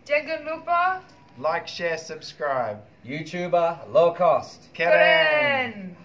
Jangan lupa like, share, subscribe. YouTuber low cost. keren.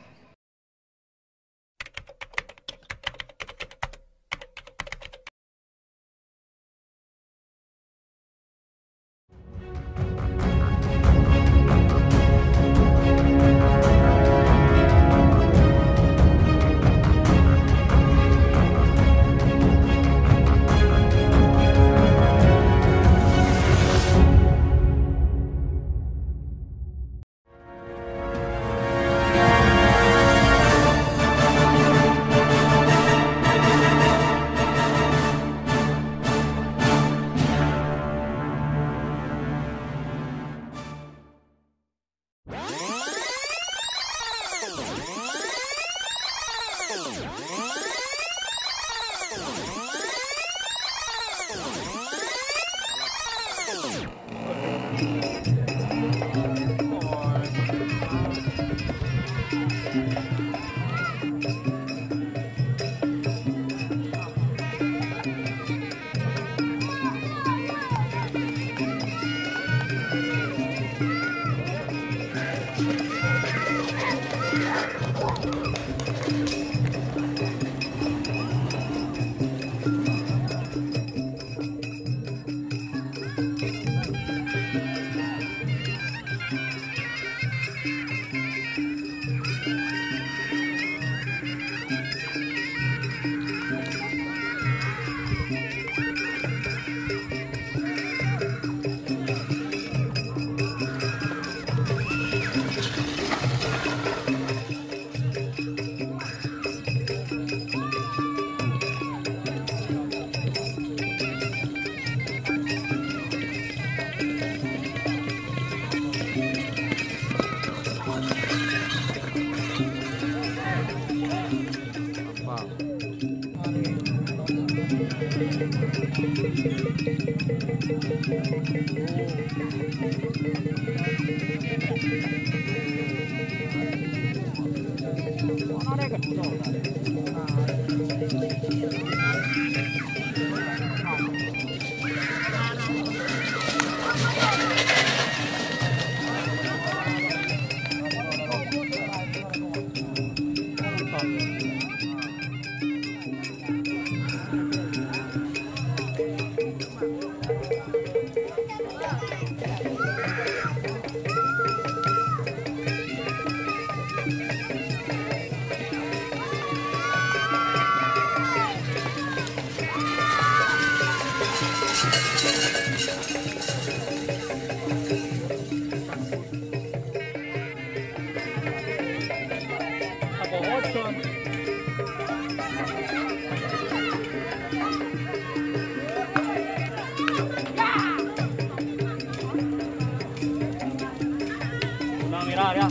Merah ya.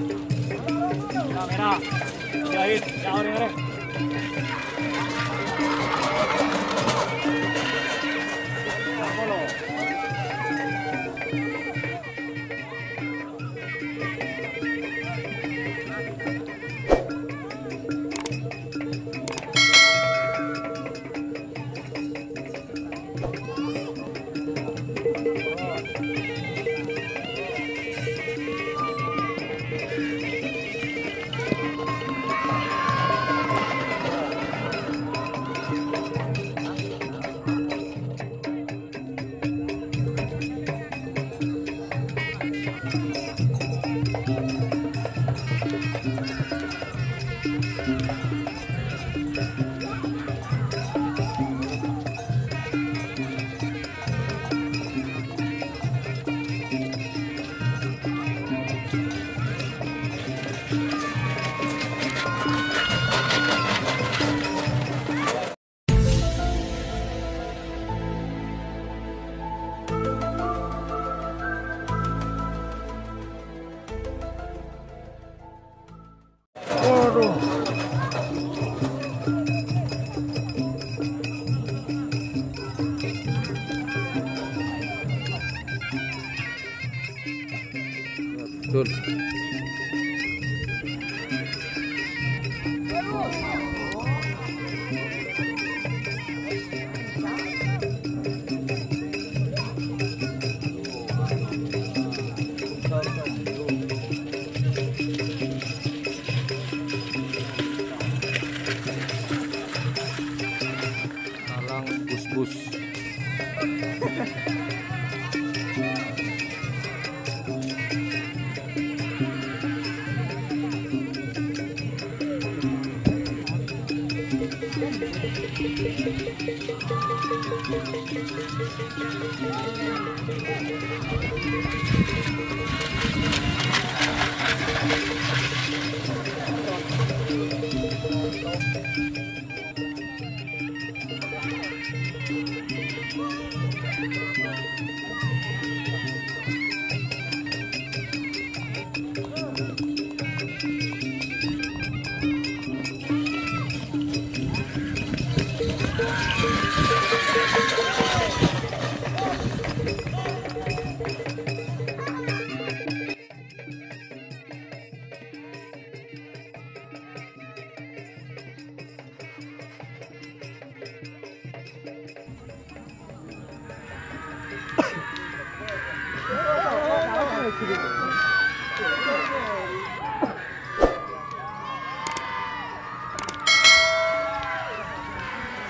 Merah. Jahit, jauh. Betul.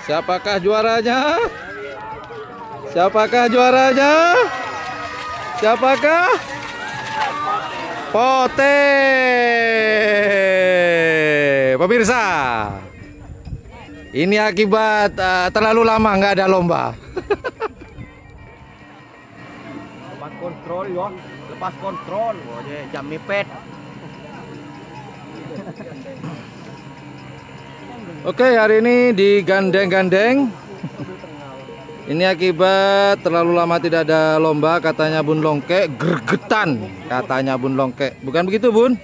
Siapakah juaranya? Siapakah juaranya? Siapakah? Pote. Pemirsa, ini akibat terlalu lama nggak ada lomba. Lepas kontrol yo, lepas kontrol. Oh, jam mepet. Oke, hari ini digandeng-gandeng. Ini akibat terlalu lama tidak ada lomba, katanya Bun Longke. Gregetan, katanya Bun Longke. Bukan begitu, Bun?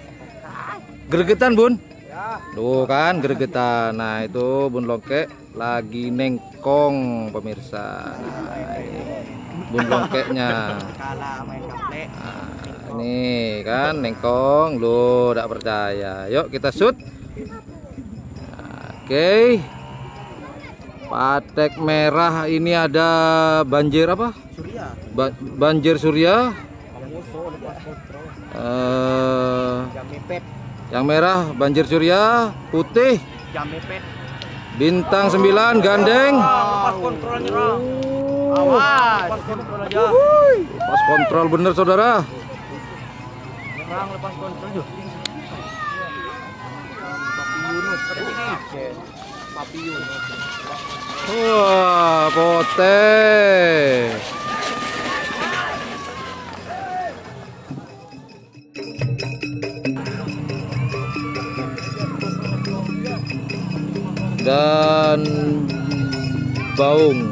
Gregetan, Bun? Tuh kan, gregetan. Nah, itu Bun Longke lagi nengkong, pemirsa. Nah, ini Bun Longkenya. Nah, ini kan nengkong. Lu tidak percaya. Yuk kita shoot. Oke, Patek merah ini ada banjir apa? Surya. Banjir Surya. Jam mepet. Yang merah banjir Surya, putih Jam mepet. bintang 9 gandeng. Lepas kontrol nyerang. Awas. Lepas kontrol aja. Pas kontrol bener saudara. Nyerang lepas kontrol yuk. Papi Yunus. Wah, Pote. Dan Baung.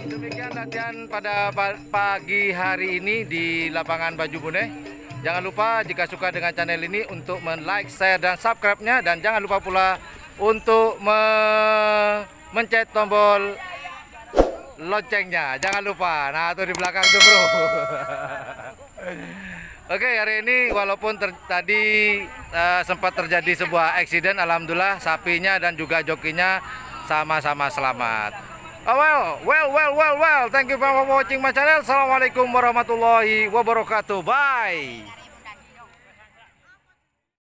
Demikian latihan pada pagi hari ini di lapangan Baju Bune. Jangan lupa jika suka dengan channel ini untuk like, share, dan subscribe-nya. Dan jangan lupa pula untuk mencet tombol loncengnya. Jangan lupa. Nah, itu di belakang tuh, bro. Oke, hari ini walaupun tadi sempat terjadi sebuah eksiden, alhamdulillah sapinya dan juga jokinya sama-sama selamat. Oh, well. Thank you for watching my channel. Assalamualaikum warahmatullahi wabarakatuh. Bye.